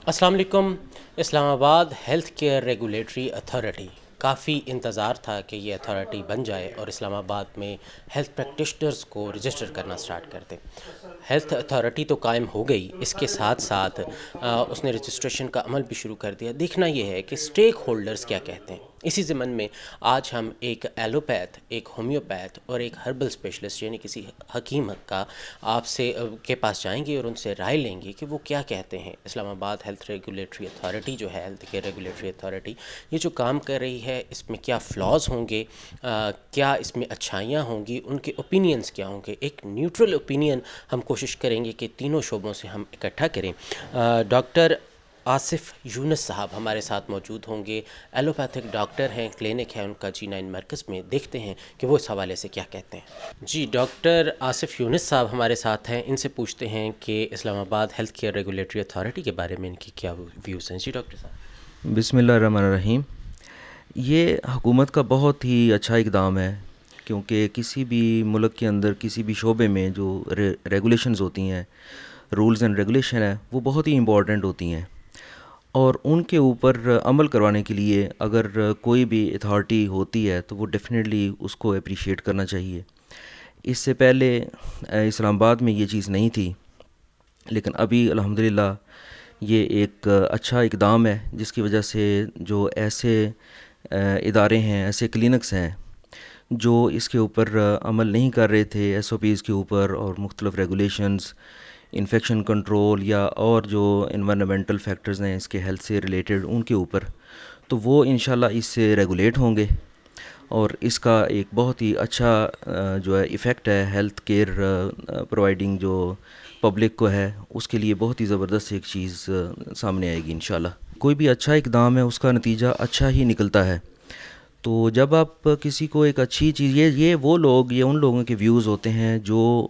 السلام علیکم۔ اسلام آباد ہیلتھ کیئر ریگولیٹری اتھارٹی، کافی انتظار تھا کہ یہ اتھارٹی بن جائے اور اسلام آباد میں ہیلتھ پریکٹیشنرز کو رجسٹر کرنا سٹارٹ کر دیں۔ ہیلتھ اتھارٹی تو قائم ہو گئی، اس کے ساتھ ساتھ اس نے رجسٹریشن کا عمل بھی شروع کر دیا۔ دیکھنا یہ ہے کہ سٹیک ہولڈرز کیا کہتے ہیں۔ اسی ضمن میں آج ہم ایک ایلوپیتھ، ایک ہومیوپیتھ اور ایک ہربل اسپیشلسٹ یعنی کسی حکیم کا آپ سے کے پاس جائیں گے اور ان سے رائے لیں گے کہ وہ کیا کہتے ہیں۔ اسلام آباد ہیلتھ ریگولیٹری اتھارٹی جو ہے، ہیلتھ کیئر ریگولیٹری اتھارٹی، یہ جو کام کر رہی ہے اس میں کیا فلاز ہوں گے، کیا اس میں اچھائیاں ہوں گی، ان کے اوپینینز کیا ہوں گے۔ ایک نیوٹرل اوپینین ہم کوشش کریں گے کہ تینوں شعبوں سے ہم اکٹھا کریں۔ ڈاکٹر آصف یونس صاحب ہمارے ساتھ موجود ہوں گے، ایلوپیتھک ڈاکٹر ہیں، کلینک ہے ان کا G9 مرکز میں۔ دیکھتے ہیں کہ وہ اس حوالے سے کیا کہتے ہیں۔ جی ڈاکٹر آصف یونس صاحب ہمارے ساتھ ہیں، ان سے پوچھتے ہیں کہ اسلام آباد ہیلتھ کیئر ریگولیٹری اتھارٹی کے بارے میں ان کی کیا ویوز ہیں۔ جی ڈاکٹر صاحب۔ بسم اللہ الرحمن الرحیم۔ یہ حکومت کا بہت ہی اچھا اقدام ہے، کیونکہ کسی بھی ملک کے اندر کسی بھی شعبے میں جو ریگولیشنز ہوتی ہیں، رولز اینڈ ریگولیشن ہے، وہ بہت ہی امپورٹنٹ ہوتی ہیں، اور ان کے اوپر عمل کروانے کے لیے اگر کوئی بھی اتھارٹی ہوتی ہے تو وہ ڈیفینیٹلی اس کو اپریشیٹ کرنا چاہیے۔ اس سے پہلے اسلام آباد میں یہ چیز نہیں تھی، لیکن ابھی الحمدللہ یہ ایک اچھا اقدام ہے، جس کی وجہ سے جو ایسے ادارے ہیں، ایسے کلینکس ہیں جو اس کے اوپر عمل نہیں کر رہے تھے، SOPs کے اوپر اور مختلف ریگولیشنز، انفیکشن کنٹرول یا اور جو انوائرمنٹل فیکٹرز ہیں اس کے ہیلتھ سے ریلیٹڈ، ان کے اوپر، تو وہ انشاءاللہ اس سے ریگولیٹ ہوں گے، اور اس کا ایک بہت ہی اچھا جو ہے ایفیکٹ ہے ہیلتھ کیئر پرووائڈنگ جو پبلک کو ہے، اس کے لیے بہت ہی زبردست ایک چیز سامنے آئے گی انشاءاللہ۔ کوئی بھی اچھا اقدام ہے اس کا نتیجہ اچھا ہی نکلتا ہے، تو جب آپ کسی کو ایک اچھی چیز، یہ وہ لوگ، یہ ان لوگوں کے ویوز ہوتے ہیں جو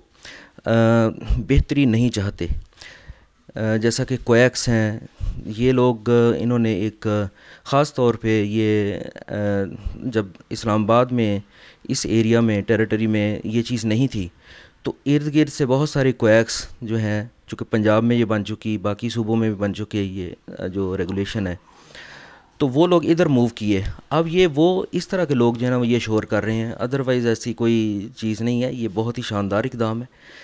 بہتری نہیں چاہتے، جیسا کہ کویکس ہیں، یہ لوگ انہوں نے ایک خاص طور پہ یہ جب اسلام آباد میں اس ایریا میں ٹیریٹری میں یہ چیز نہیں تھی، تو ارد گرد سے بہت سارے کویکس جو ہیں، چونکہ پنجاب میں یہ بن چکی، باقی صوبوں میں بھی بن چکے یہ جو ریگولیشن ہے، تو وہ لوگ ادھر موو کیے۔ اب یہ وہ اس طرح کے لوگ جو ہیں نا وہ یہ شور کر رہے ہیں، ادروائز ایسی کوئی چیز نہیں ہے۔ یہ بہت ہی شاندار اقدام ہے۔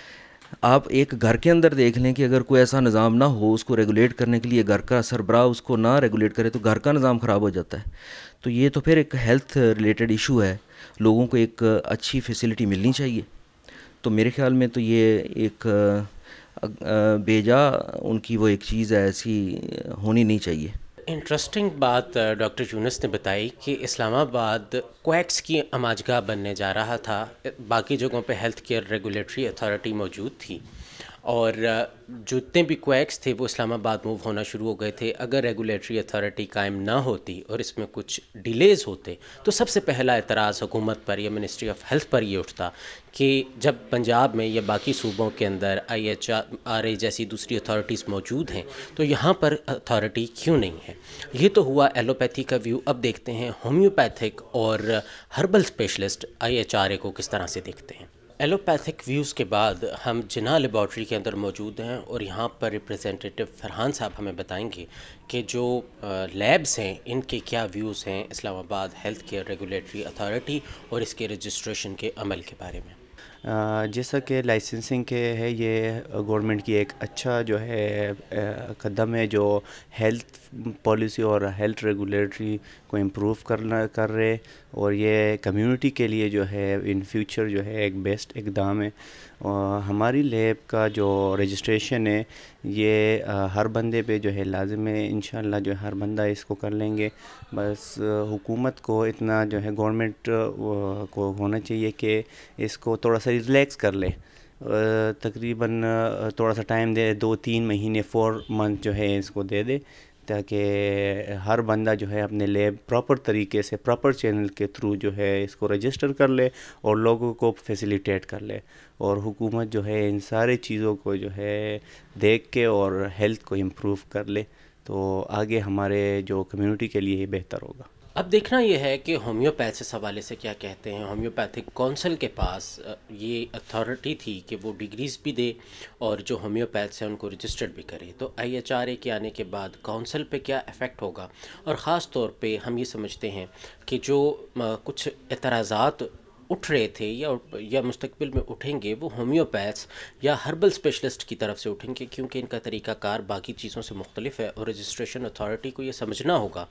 آپ ایک گھر کے اندر دیکھ لیں کہ اگر کوئی ایسا نظام نہ ہو اس کو ریگولیٹ کرنے کے لیے، گھر کا سربراہ اس کو نہ ریگولیٹ کرے تو گھر کا نظام خراب ہو جاتا ہے۔ تو یہ تو پھر ایک ہیلتھ ریلیٹڈ ایشو ہے، لوگوں کو ایک اچھی فیسلٹی ملنی چاہیے۔ تو میرے خیال میں تو یہ ایک بیجا ان کی وہ ایک چیز ہے، ایسی ہونی نہیں چاہیے۔ انٹرسٹنگ بات ڈاکٹر یونس نے بتائی کہ اسلام آباد کویکس کی اماجگاہ بننے جا رہا تھا، باقی جگہوں پہ ہیلتھ کیئر ریگولیٹری اتھارٹی موجود تھی، اور جتنے بھی کویکس تھے وہ اسلام آباد موو ہونا شروع ہو گئے تھے۔ اگر ریگولیٹری اتھارٹی قائم نہ ہوتی اور اس میں کچھ ڈیلیز ہوتے تو سب سے پہلا اعتراض حکومت پر یا منسٹری آف ہیلتھ پر یہ اٹھتا کہ جب پنجاب میں یا باقی صوبوں کے اندر IHRA جیسی دوسری اتھارٹیز موجود ہیں تو یہاں پر اتھارٹی کیوں نہیں ہے۔ یہ تو ہوا ایلوپیتھی کا ویو۔ اب دیکھتے ہیں ہومیوپیتھک اور ہربل اسپیشلسٹ IHRA کو کس طرح سے دیکھتے ہیں۔ ایلوپیتھک ویوز کے بعد ہم جناح لیبارٹری کے اندر موجود ہیں، اور یہاں پر ریپریزنٹیٹو فرحان صاحب ہمیں بتائیں گے کہ جو لیبز ہیں ان کے کیا ویوز ہیں اسلام آباد ہیلتھ کیئر ریگولیٹری اتھارٹی اور اس کے رجسٹریشن کے عمل کے بارے میں۔ جیسا کہ لائسنسنگ کے ہے، یہ گورنمنٹ کی ایک اچھا جو ہے قدم ہے، جو ہیلتھ پالیسی اور ہیلتھ ریگولیٹری کو امپروو کر رہے، اور یہ کمیونٹی کے لیے جو ہے ان فیوچر جو ہے ایک بیسٹ اقدام ہے۔ ہماری لیب کا جو رجسٹریشن ہے یہ ہر بندے پہ جو ہے لازم ہے، انشاءاللہ جو ہر بندہ اس کو کر لیں گے۔ بس حکومت کو اتنا جو ہے گورنمنٹ کو ہونا چاہیے کہ اس کو تھوڑا سا ریلیکس کر لے، تقریباً تھوڑا سا ٹائم دے، 2-3 مہینے 4 منتھ جو ہے اس کو دے دے، تاکہ ہر بندہ جو ہے اپنے لیب پراپر طریقے سے پراپر چینل کے تھرو جو ہے اس کو رجسٹر کر لے اور لوگوں کو فیسیلیٹیٹ کر لے، اور حکومت جو ہے ان سارے چیزوں کو جو ہے دیکھ کے اور ہیلتھ کو امپروو کر لے، تو آگے ہمارے جو کمیونٹی کے لیے بہتر ہوگا۔ اب دیکھنا یہ ہے کہ ہومیوپیتھ اس حوالے سے کیا کہتے ہیں. ہومیوپیتھک کونسل کے پاس یہ اتھارٹی تھی کہ وہ ڈگریز بھی دے اور جو ہومیوپیتھس ہیں ان کو رجسٹرڈ بھی کرے. تو IHRA کے آنے کے بعد کونسل پہ کیا افیکٹ ہوگا, اور خاص طور پہ ہم یہ سمجھتے ہیں کہ جو کچھ اعتراضات اٹھ رہے تھے یا مستقبل میں اٹھیں گے وہ ہومیوپیتھس یا ہربل اسپیشلسٹ کی طرف سے اٹھیں گے, کیونکہ ان کا طریقہ کار باقی چیزوں سے مختلف ہے, اور رجسٹریشن اتھارٹی کو یہ سمجھنا ہوگا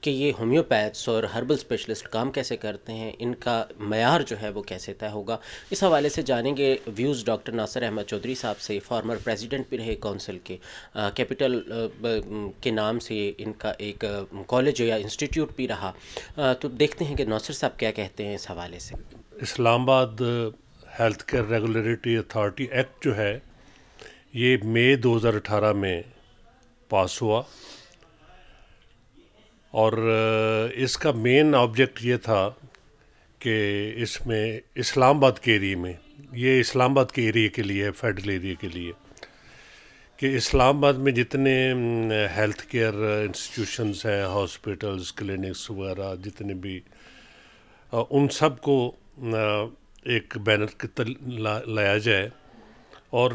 کہ یہ ہومیوپیتھس اور ہربل اسپیشلسٹ کام کیسے کرتے ہیں, ان کا معیار جو ہے وہ کیسے طے ہوگا. اس حوالے سے جانیں گے ویوز ڈاکٹر ناصر احمد چودھری صاحب سے, فارمر پریزیڈنٹ بھی رہے کونسل کے. کیپٹل کے نام سے ان کا ایک کالج یا انسٹیٹیوٹ بھی رہا. تو دیکھتے ہیں کہ ناصر صاحب کیا کہتے ہیں اس حوالے سے. اسلام آباد health care regulatory authority act جو ہے یہ مئی 2018 میں پاس ہوا, اور اس کا مین آبجیکٹ یہ تھا کہ اس میں اسلام آباد کے ایریے میں, یہ اسلام آباد کے ایریے کے لیے, فیڈرل ایریے کے لیے, کہ اسلام آباد میں جتنے ہیلتھ کیئر انسٹیٹیوشنز ہیں, ہاسپٹلز, کلینکس وغیرہ جتنے بھی, ان سب کو ایک بینر کے تل لایا جائے, اور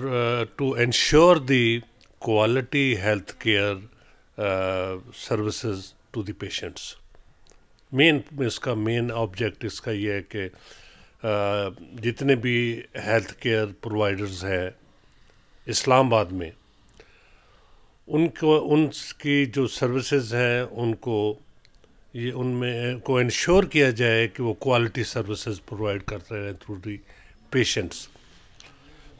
to ensure the quality health care services to the patients. اس کا مین آبجیکٹ اس کا یہ ہے کہ جتنے بھی ہیلتھ کیئر پرووائڈرز ہیں اسلام آباد میں, ان کی جو سروسز ہیں ان کو ان میں کو انشور کیا جائے کہ وہ کوالٹی سروسز پرووائڈ کرتے رہیں تھرو دی پیشنٹس.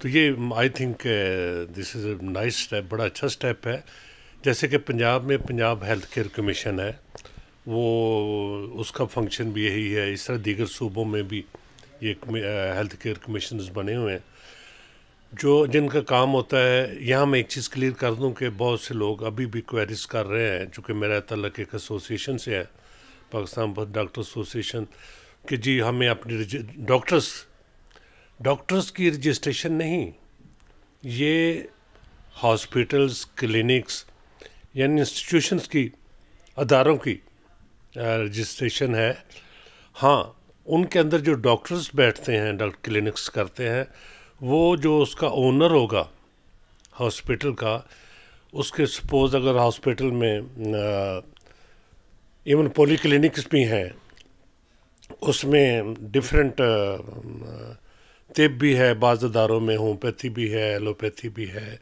تو یہ I think this is a nice step, بڑا اچھا اسٹیپ ہے. جیسے کہ پنجاب میں پنجاب ہیلتھ کیئر کمیشن ہے, وہ اس کا فنکشن بھی یہی ہے. اس طرح دیگر صوبوں میں بھی یہ ہیلتھ کیئر کمیشنز بنے ہوئے ہیں جن کا کام ہوتا ہے. یہاں میں ایک چیز کلیئر کر دوں کہ بہت سے لوگ ابھی بھی کوئریز کر رہے ہیں, چونکہ میرا تعلق ایک ایسوسیشن سے ہے, پاکستان ڈاکٹر ایسوسیشن, کہ جی ہمیں اپنی ڈاکٹرز کی رجسٹریشن نہیں, یہ ہاسپٹلز, کلینکس یعنی انسٹیٹیوشنز کی, اداروں کی رجسٹریشن ہے. ہاں, ان کے اندر جو ڈاکٹرز بیٹھتے ہیں, ڈاکٹر کلینکس کرتے ہیں, وہ جو اس کا اونر ہوگا ہاسپٹل کا, اس کے سپوز اگر ہاسپٹل میں ایون پولی کلینکس بھی ہیں, اس میں ڈفرینٹ طب بھی ہے, بعض اداروں میں ہومیوپیتھی بھی ہے, ایلوپیتھی بھی ہے,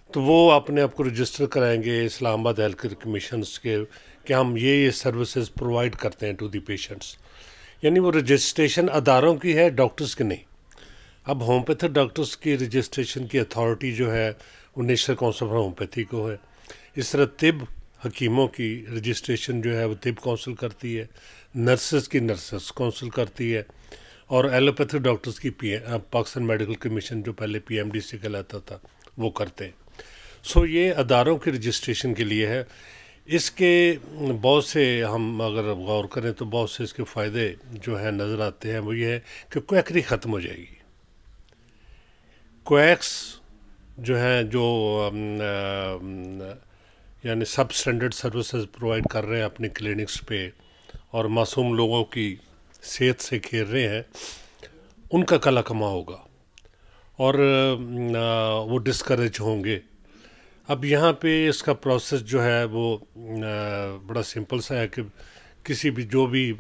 تو وہ اپنے آپ کو رجسٹر کرائیں گے اسلام آباد ہیلتھ کیئر کمیشنز کے کہ ہم یہ سروسز پرووائڈ کرتے ہیں ٹو دی پیشنٹس. یعنی وہ رجسٹریشن اداروں کی ہے, ڈاکٹرز کی نہیں. اب ہومیوپیتھک ڈاکٹرز کی رجسٹریشن کی اتھارٹی جو ہے وہ نیشنل کونسل فار ہومیوپیتھی کو ہے. اس طرح طب حکیموں کی رجسٹریشن جو ہے وہ طب کونسل کرتی ہے, نرسز کی نرسز کونسل کرتی ہے, اور ایلوپیتھک ڈاکٹرز کی پاکستان میڈیکل کمیشن جو پہلے PMDC کہلاتا تھا وہ کرتے ہیں. سو یہ اداروں کی رجسٹریشن کے لیے ہے. اس کے بہت سے ہم اگر غور کریں تو بہت سے اس کے فائدے جو ہیں نظر آتے ہیں. وہ یہ ہے کہ کویکری ختم ہو جائے گی. کویکس جو ہیں جو یعنی سب اسٹینڈرڈ سروسز پرووائڈ کر رہے ہیں اپنے کلینکس پہ اور معصوم لوگوں کی صحت سے کھیل رہے ہیں, ان کا کلا کما ہوگا اور وہ ڈسکریج ہوں گے. اب یہاں پہ اس کا پروسیس جو ہے وہ بڑا سمپل سا ہے کہ کسی بھی جو بھی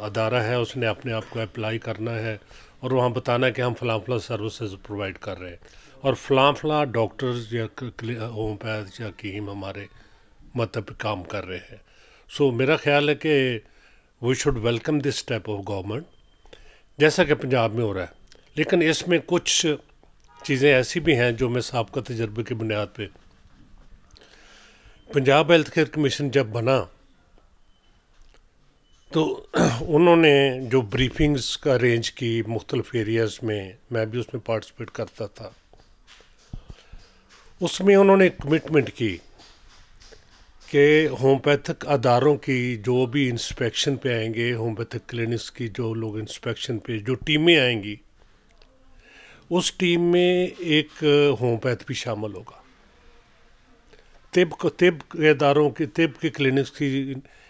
ادارہ ہے اس نے اپنے آپ کو اپلائی کرنا ہے اور وہاں بتانا ہے کہ ہم فلاں فلاں سروسز پرووائڈ کر رہے ہیں اور فلاں فلاں ڈاکٹرز یا ہومیوپیتھ یا حکیم ہمارے مطلب پہ کام کر رہے ہیں. سو میرا خیال ہے کہ we should welcome this type of government جیسا کہ پنجاب میں ہو رہا ہے. لیکن اس میں کچھ چیزیں ایسی بھی ہیں جو میں سابقہ تجربے کی بنیاد پہ, پنجاب ہیلتھ کیئر کمیشن جب بنا تو انہوں نے جو بریفنگز کا ارینج کی مختلف ایریاز میں بھی اس میں پارٹیسپیٹ کرتا تھا, اس میں انہوں نے کمٹمنٹ کی کہ ہومیوپیتھک اداروں کی جو بھی انسپیکشن پہ آئیں گے, ہومیوپیتھک کلینکس کی جو لوگ انسپیکشن پہ جو ٹیمیں آئیں گی, اس ٹیم میں ایک ہومیوپیتھ بھی شامل ہوگا. طب کے اداروں کی, طب کے کلینکس کی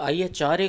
IHRA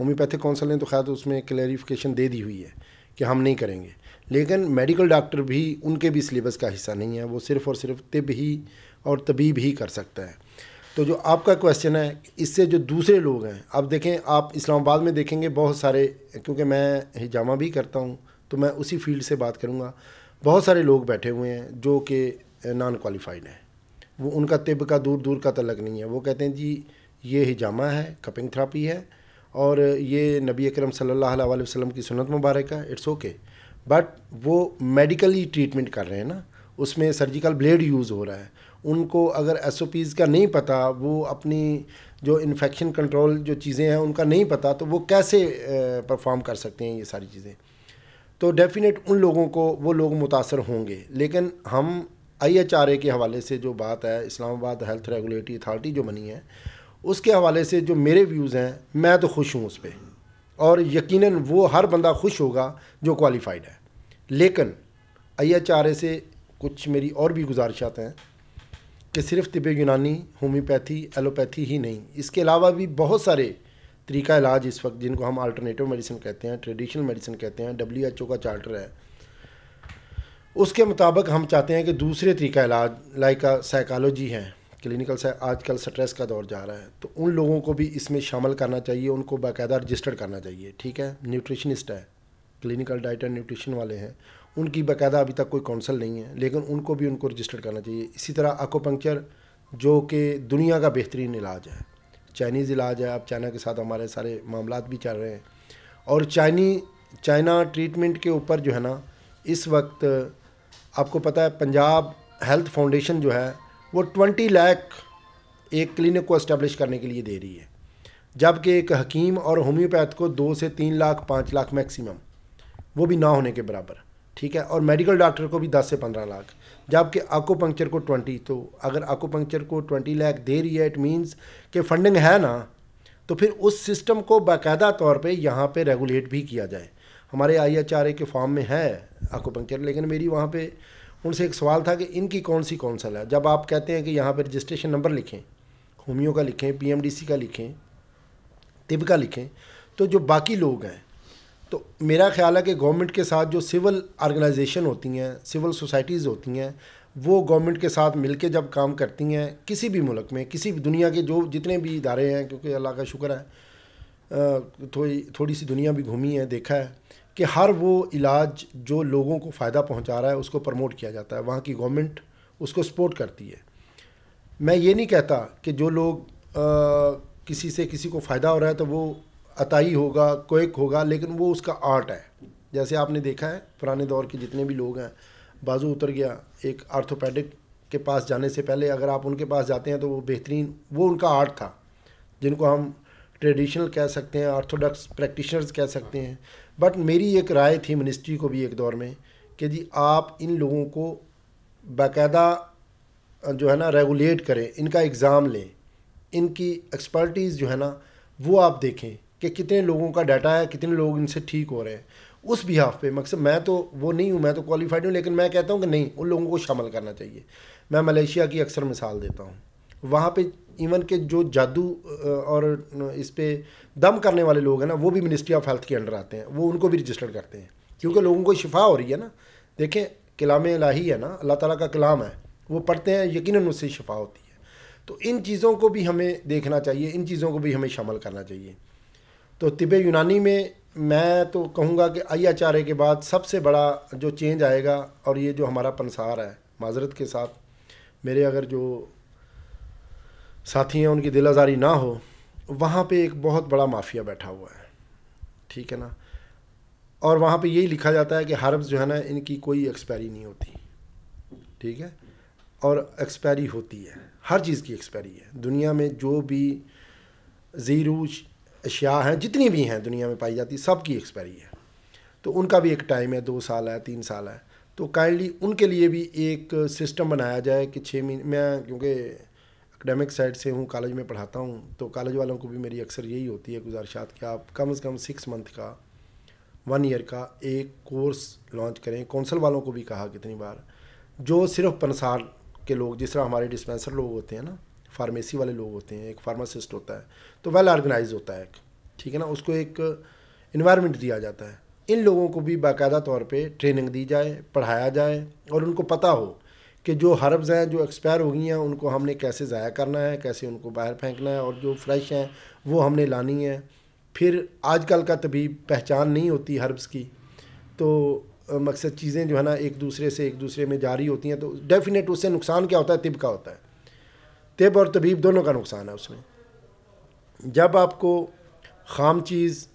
ہومیوپیتھک کونسل نے تو خیر اس میں کلیریفیکیشن دے دی ہوئی ہے کہ ہم نہیں کریں گے، لیکن میڈیکل ڈاکٹر بھی ان کے بھی سلیبس کا حصہ نہیں ہے، وہ صرف اور صرف طب ہی اور طبیب ہی کر سکتا ہے۔ تو جو آپ کا کویشچن ہے، اس سے جو دوسرے لوگ ہیں، اب دیکھیں آپ اسلام آباد میں دیکھیں گے بہت سارے، کیونکہ میں ہجامہ بھی کرتا ہوں تو میں اسی فیلڈ سے بات کروں گا، بہت سارے لوگ بیٹھے ہوئے ہیں جو کہ نان کوالیفائڈ ہیں، وہ ان کا طب کا دور دور کا تعلق نہیں ہے، وہ کہتے ہیں جی یہ ہجامہ ہے، کپنگ تھراپی ہے، اور یہ نبی اکرم صلی اللہ علیہ وسلم کی سنت مبارک ہے، اٹس اوکے، بٹ وہ میڈیکلی ٹریٹمنٹ کر رہے ہیں نا، اس میں سرجیکل بلیڈ یوز ہو رہا ہے، ان کو اگر ایس او پیز کا نہیں پتہ، وہ اپنی جو انفیکشن کنٹرول جو چیزیں ہیں ان کا نہیں پتہ، تو وہ کیسے پرفارم کر سکتے ہیں یہ ساری چیزیں؟ تو ڈیفینیٹ ان لوگوں کو وہ لوگ متاثر ہوں گے، لیکن ہم IHRA کے حوالے سے جو بات ہے، اسلام آباد ہیلتھ ریگولیٹری اتھارٹی جو بنی ہے، اس کے حوالے سے جو میرے ویوز ہیں، میں تو خوش ہوں اس پہ، اور یقیناً وہ ہر بندہ خوش ہوگا جو کوالیفائڈ ہے، لیکن IHRA سے کچھ میری اور بھی گزارشات ہیں کہ صرف طب یونانی، ہومیوپیتھی، ایلوپیتھی ہی نہیں، اس کے علاوہ بھی بہت سارے طریقہ علاج اس وقت جن کو ہم الٹرنیٹیو میڈیسن کہتے ہیں، ٹریڈیشنل میڈیسن کہتے ہیں، WHO کا چارٹر ہے، اس کے مطابق ہم چاہتے ہیں کہ دوسرے طریقہ علاج لائک سائیکالوجی ہے، کلینکل سے آج کل سٹریس کا دور جا رہا ہے، تو ان لوگوں کو بھی اس میں شامل کرنا چاہیے، ان کو باقاعدہ رجسٹرڈ کرنا چاہیے، ٹھیک ہے، نیوٹریشنسٹ ہے، کلینکل ڈائٹ اینڈ نیوٹریشن والے ہیں، ان کی باقاعدہ ابھی تک کوئی کونسل نہیں ہے، لیکن ان کو بھی ان کو رجسٹر کرنا چاہیے۔ اسی طرح ایکوپنکچر جو کہ دنیا کا بہترین علاج ہے، چائنیز علاج ہے، اب چائنا کے ساتھ ہمارے سارے معاملات بھی چل رہے ہیں، اور چائنا ٹریٹمنٹ کے اوپر جو ہے نا اس وقت آپ کو پتہ ہے پنجاب ہیلتھ فاؤنڈیشن جو ہے وہ 20 لاکھ ایک کلینک کو اسٹیبلش کرنے کے لیے دے رہی ہے، جبکہ ایک حکیم اور ہومیوپیتھ کو 2 سے 3 لاکھ 5 لاکھ میکسیمم، وہ بھی نہ ہونے کے برابر، ٹھیک ہے، اور میڈیکل ڈاکٹر کو بھی 10 سے 15 لاکھ، جبکہ آکو پنکچر کو 20۔ تو اگر آکو پنکچر کو 20 لاکھ دے رہی ہے، اٹ مینز کہ فنڈنگ ہے نا، تو پھر اس سسٹم کو باقاعدہ طور پہ یہاں پہ ریگولیٹ بھی کیا جائے۔ ہمارے IHRA کے فارم میں ہے آکو پنکچر، لیکن میری وہاں پہ ان سے ایک سوال تھا کہ ان کی کون سی کونسل ہے؟ جب آپ کہتے ہیں کہ یہاں پہ رجسٹریشن نمبر لکھیں، ہومیو کا لکھیں، PMDC کا لکھیں، طب کا لکھیں، تو جو باقی لوگ ہیں، تو میرا خیال ہے کہ گورنمنٹ کے ساتھ جو سول آرگنائزیشن ہوتی ہیں، سول سوسائٹیز ہوتی ہیں، وہ گورنمنٹ کے ساتھ مل کے جب کام کرتی ہیں کسی بھی ملک میں، کسی بھی دنیا کے جو جتنے بھی ادارے ہیں، کیونکہ اللہ کا شکر ہے تھوڑی سی دنیا بھی گھومی ہے، دیکھا ہے کہ ہر وہ علاج جو لوگوں کو فائدہ پہنچا رہا ہے اس کو پروموٹ کیا جاتا ہے، وہاں کی گورنمنٹ اس کو سپورٹ کرتی ہے۔ میں یہ نہیں کہتا کہ جو لوگ کسی سے کسی کو فائدہ ہو رہا ہے تو وہ عطائی ہوگا، کوئک ہوگا، لیکن وہ اس کا آرٹ ہے۔ جیسے آپ نے دیکھا ہے پرانے دور کے جتنے بھی لوگ ہیں، بازو اتر گیا، ایک آرتھوپیڈک کے پاس جانے سے پہلے اگر آپ ان کے پاس جاتے ہیں تو وہ بہترین، وہ ان کا آرٹ تھا، جن کو ہم ٹریڈیشنل کہہ سکتے ہیں، آرتھوڈکس پریکٹیشنرز کہہ سکتے ہیں۔ بٹ میری ایک رائے تھی منسٹری کو بھی ایک دور میں کہ جی آپ ان لوگوں کو باقاعدہ جو ہے نا ریگولیٹ کریں، ان کا ایگزام لیں، ان کی ایکسپرٹیز جو ہے نا وہ آپ دیکھیں کہ کتنے لوگوں کا ڈیٹا ہے، کتنے لوگ ان سے ٹھیک ہو رہے ہیں، اس بہاف پہ۔ مقصد میں تو وہ نہیں ہوں، میں تو کوالیفائڈ ہوں، لیکن میں کہتا ہوں کہ نہیں، ان لوگوں کو شامل کرنا چاہیے۔ میں ملیشیا کی اکثر مثال دیتا ہوں، وہاں پہ ایون کہ جو جادو اور اس پہ دم کرنے والے لوگ ہیں نا، وہ بھی منسٹری آف ہیلتھ کے انڈر آتے ہیں، وہ ان کو بھی رجسٹر کرتے ہیں، کیونکہ لوگوں کو شفا ہو رہی ہے نا۔ دیکھیں کلام الہی ہے نا، اللہ تعالیٰ کا کلام ہے، وہ پڑھتے ہیں، یقیناً اس سے شفا ہوتی ہے۔ تو ان چیزوں کو بھی ہمیں دیکھنا چاہیے، ان چیزوں کو بھی ہمیں شامل کرنا چاہیے۔ تو طب یونانی میں تو کہوں گا کہ IHRA کے بعد سب سے بڑا جو چینج آئے گا، اور یہ جو ہمارا پنسار ہے، معذرت کے ساتھ میرے اگر جو ساتھی ہیں ان کی دل آزاری نہ ہو، وہاں پہ ایک بہت بڑا مافیا بیٹھا ہوا ہے، ٹھیک ہے نا، اور وہاں پہ یہی لکھا جاتا ہے کہ ہربز جو ہے نا ان کی کوئی ایکسپائری نہیں ہوتی، ٹھیک ہے، اور ایکسپائری ہوتی ہے، ہر چیز کی ایکسپائری ہے دنیا میں، جو بھی زیروش اشیاء ہیں جتنی بھی ہیں دنیا میں پائی جاتی، سب کی ایکسپائری ہے۔ تو ان کا بھی ایک ٹائم ہے، 2 سال ہے، 3 سال ہے، تو کائنڈلی ان کے لیے بھی ایک سسٹم بنایا جائے کہ 6 مہینے، میں کیونکہ اکیڈمک سائڈ سے ہوں، کالج میں پڑھاتا ہوں، تو کالج والوں کو بھی میری اکثر یہی ہوتی ہے گزارشات کہ آپ کم از کم 6 منتھ کا، 1 ایئر کا ایک کورس لانچ کریں۔ کونسل والوں کو بھی کہا کتنی بار، جو صرف پنسار کے لوگ، جس طرح ہمارے ڈسپینسر لوگ ہوتے ہیں نا، فارمیسی والے لوگ ہوتے ہیں، ایک فارماسسٹ ہوتا ہے، تو ویل آرگنائز ہوتا ہے ٹھیک ہے نا, اس کو ایک انوائرمنٹ دیا جاتا ہے. ان لوگوں کو بھی باقاعدہ طور پہ ٹریننگ دی جائے, پڑھایا جائے, اور ان کو پتہ ہو کہ جو ہربز ہیں جو ایکسپائر ہو گئی ہیں ان کو ہم نے کیسے ضائع کرنا ہے, کیسے ان کو باہر پھینکنا ہے, اور جو فریش ہیں وہ ہم نے لانی ہے. پھر آج کل کا طبیب پہچان نہیں ہوتی ہربز کی, تو مقصد چیزیں جو ہے نا ایک دوسرے میں جاری ہوتی ہیں, تو ڈیفینیٹ اس سے نقصان کیا ہوتا ہے, طب کا ہوتا ہے. طب اور طبیب دونوں کا نقصان ہے اس میں. جب آپ کو خام چیز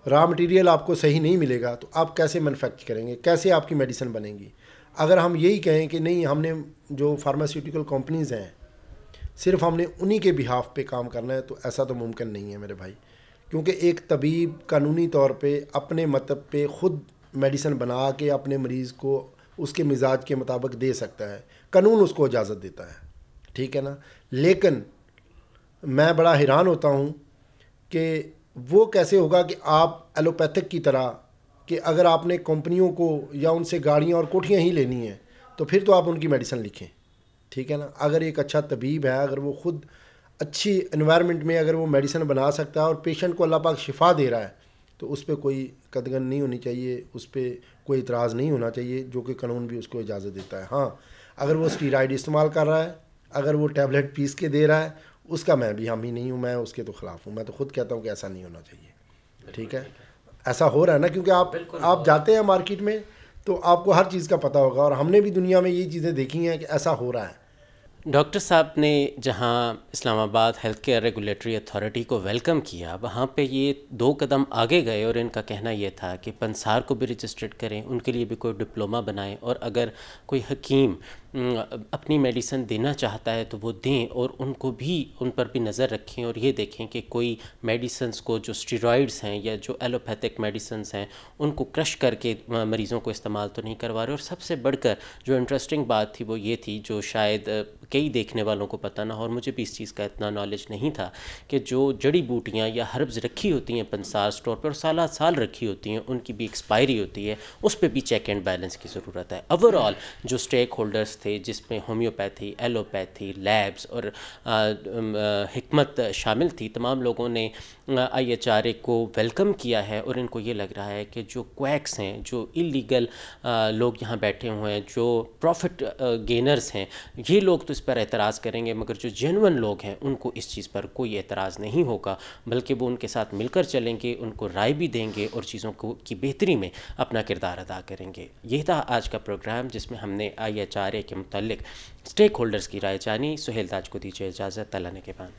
را مٹیریل آپ کو صحیح نہیں ملے گا تو آپ کیسے مینوفیکچر کریں گے, کیسے آپ کی میڈیسن بنے گی. اگر ہم یہی کہیں کہ نہیں ہم نے جو فارماسیوٹیکل کمپنیز ہیں صرف ہم نے انہی کے بہاف پہ کام کرنا ہے, تو ایسا تو ممکن نہیں ہے میرے بھائی. کیونکہ ایک طبیب قانونی طور پہ اپنے مطلب پہ خود میڈیسن بنا کے اپنے مریض کو اس کے مزاج کے مطابق دے سکتا ہے, قانون اس کو اجازت دیتا ہے, ٹھیک ہے نا. لیکن میں بڑا حیران ہوتا ہوں کہ وہ کیسے ہوگا کہ آپ ایلوپیتھک کی طرح کہ اگر آپ نے کمپنیوں کو یا ان سے گاڑیاں اور کوٹھیاں ہی لینی ہیں تو پھر تو آپ ان کی میڈیسن لکھیں, ٹھیک ہے نا. اگر ایک اچھا طبیب ہے, اگر وہ خود اچھی انوائرمنٹ میں اگر وہ میڈیسن بنا سکتا ہے اور پیشنٹ کو اللہ پاک شفا دے رہا ہے, تو اس پہ کوئی قدغن نہیں ہونی چاہیے, اس پہ کوئی اعتراض نہیں ہونا چاہیے, جو کہ قانون بھی اس کو اجازت دیتا ہے. ہاں اگر وہ اسٹیرائڈ استعمال کر رہا ہے, اگر وہ ٹیبلٹ پیس کے دے رہا ہے, اس کا میں بھی حامی نہیں ہوں, میں اس کے تو خلاف ہوں. میں تو خود کہتا ہوں کہ ایسا نہیں ہونا چاہیے, ٹھیک ہے. ایسا ہو رہا ہے نا, کیونکہ آپ جاتے ہیں مارکیٹ میں تو آپ کو ہر چیز کا پتہ ہوگا, اور ہم نے بھی دنیا میں یہ چیزیں دیکھی ہیں کہ ایسا ہو رہا ہے. ڈاکٹر صاحب نے جہاں اسلام آباد ہیلتھ کیئر ریگولیٹری اتھارٹی کو ویلکم کیا, وہاں پہ یہ 2 قدم آگے گئے, اور ان کا کہنا یہ تھا کہ پنسار کو بھی رجسٹرڈ کریں, ان کے لیے بھی کوئی ڈپلوما بنائیں, اور اگر کوئی حکیم اپنی میڈیسن دینا چاہتا ہے تو وہ دیں, اور ان کو بھی ان پر بھی نظر رکھیں, اور یہ دیکھیں کہ کوئی میڈیسنز کو جو اسٹیرائڈز ہیں یا جو ایلوپیتھک میڈیسنز ہیں ان کو کرش کر کے مریضوں کو استعمال تو نہیں کروا رہے. اور سب سے بڑھ کر جو انٹرسٹنگ بات تھی وہ یہ تھی, جو شاید کئی دیکھنے والوں کو پتہ نہ ہو, اور مجھے بھی اس چیز کا اتنا نالج نہیں تھا, کہ جو جڑی بوٹیاں یا ہربز رکھی ہوتی ہیں پنسار سٹور پر اور سالات سال رکھی ہوتی ہیں, ان کی بھی ایکسپائری ہوتی ہے, اس پہ بھی چیک اینڈ بیلنس کی ضرورت ہے. اوور آل جو اسٹیک ہولڈرز تھے, جس میں ہومیوپیتھی, ایلوپیتھی, لیبز اور حکمت شامل تھی, تمام لوگوں نے IHRA کو ویلکم کیا ہے. اور ان کو یہ لگ رہا ہے کہ جو کویکس ہیں, جو اللیگل لوگ یہاں بیٹھے ہوئے ہیں, جو پروفٹ گینرز ہیں, یہ لوگ تو اس پر اعتراض کریں گے, مگر جو جینون لوگ ہیں ان کو اس چیز پر کوئی اعتراض نہیں ہوگا, بلکہ وہ ان کے ساتھ مل کر چلیں گے, ان کو رائے بھی دیں گے, اور چیزوں کی بہتری میں اپنا کردار ادا کریں گے. یہ تھا آج کا پروگرام, جس میں ہم نے IHRA کے متعلق اسٹیک ہولڈرز کی رائے جانی. سہیل تاج کو دیجیے اجازت. اللہ نگہبان.